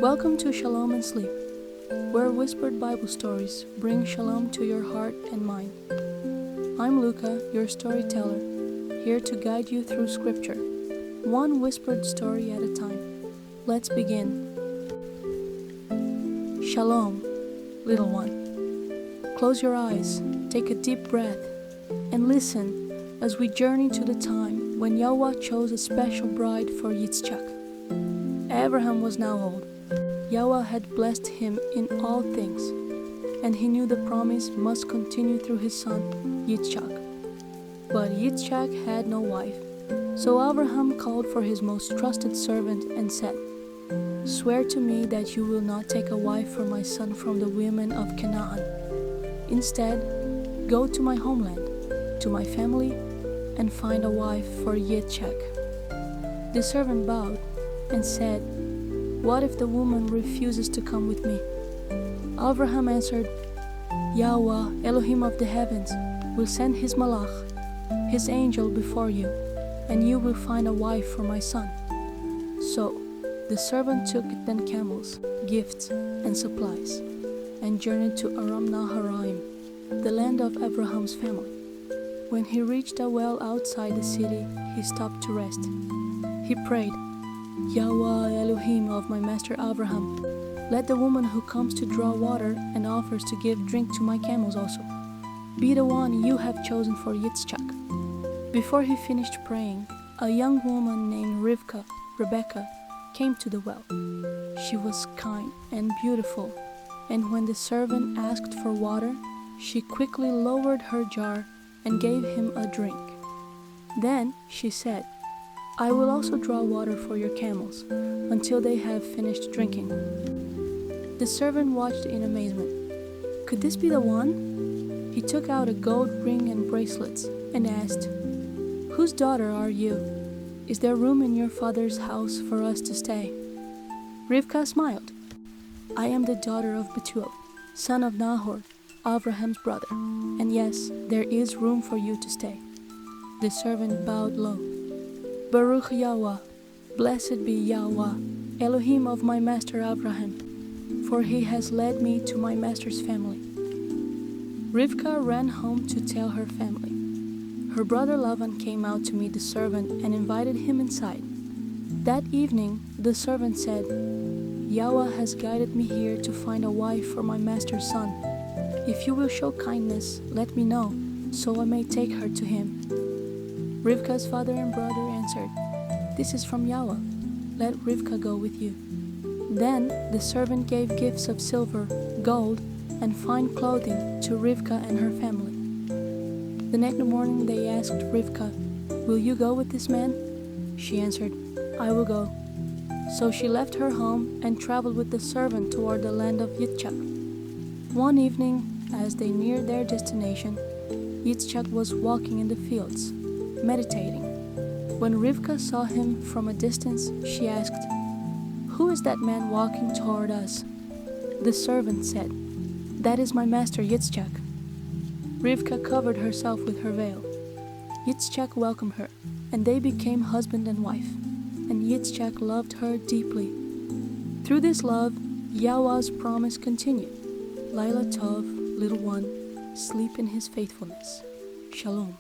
Welcome to Shalom and Sleep, where whispered Bible stories bring shalom to your heart and mind. I'm Luca, your storyteller, here to guide you through Scripture, one whispered story at a time. Let's begin. Shalom, little one. Close your eyes, take a deep breath, and listen as we journey to the time when Yauah chose a special bride for Yitzchak. Avraham was now old. Yauah had blessed him in all things, and he knew the promise must continue through his son, Yitzchak. But Yitzchak had no wife, so Avraham called for his most trusted servant and said, "Swear to me that you will not take a wife for my son from the women of Canaan. Instead, go to my homeland, to my family, and find a wife for Yitzchak." The servant bowed and said, "What if the woman refuses to come with me?" Avraham answered, "Yauah, Elohim of the heavens, will send his malach, his angel, before you, and you will find a wife for my son." So the servant took 10 camels, gifts, and supplies, and journeyed to Aram Naharaim, the land of Abraham's family. When he reached a well outside the city, he stopped to rest. He prayed, "Yauah, Elohim of my master Avraham, let the woman who comes to draw water and offers to give drink to my camels also be the one you have chosen for Yitzchak." Before he finished praying, a young woman named Rebekah, came to the well. She was kind and beautiful, and when the servant asked for water, she quickly lowered her jar and gave him a drink. Then she said, "I will also draw water for your camels until they have finished drinking." The servant watched in amazement. Could this be the one? He took out a gold ring and bracelets and asked, "Whose daughter are you? Is there room in your father's house for us to stay?" Rivkah smiled. "I am the daughter of Bethuel, son of Nahor, Avraham's brother, and yes, there is room for you to stay." The servant bowed low. "Baruch Yauah, blessed be Yauah, Elohim of my master Avraham, for he has led me to my master's family." Rivkah ran home to tell her family. Her brother Lavan came out to meet the servant and invited him inside. That evening, the servant said, "Yauah has guided me here to find a wife for my master's son. If you will show kindness, let me know, so I may take her to him." Rivkah's father and brother answered, "This is from Yauah. Let Rivkah go with you." Then the servant gave gifts of silver, gold, and fine clothing to Rivkah and her family. The next morning they asked Rivkah, "Will you go with this man?" She answered, "I will go." So she left her home and traveled with the servant toward the land of Yitzchak. One evening, as they neared their destination, Yitzchak was walking in the fields, meditating. When Rivkah saw him from a distance, she asked, "Who is that man walking toward us?" The servant said, "That is my master Yitzchak." Rivkah covered herself with her veil. Yitzchak welcomed her, and they became husband and wife, and Yitzchak loved her deeply. Through this love, Yauah's promise continued. Laila Tov, little one, sleep in his faithfulness. Shalom.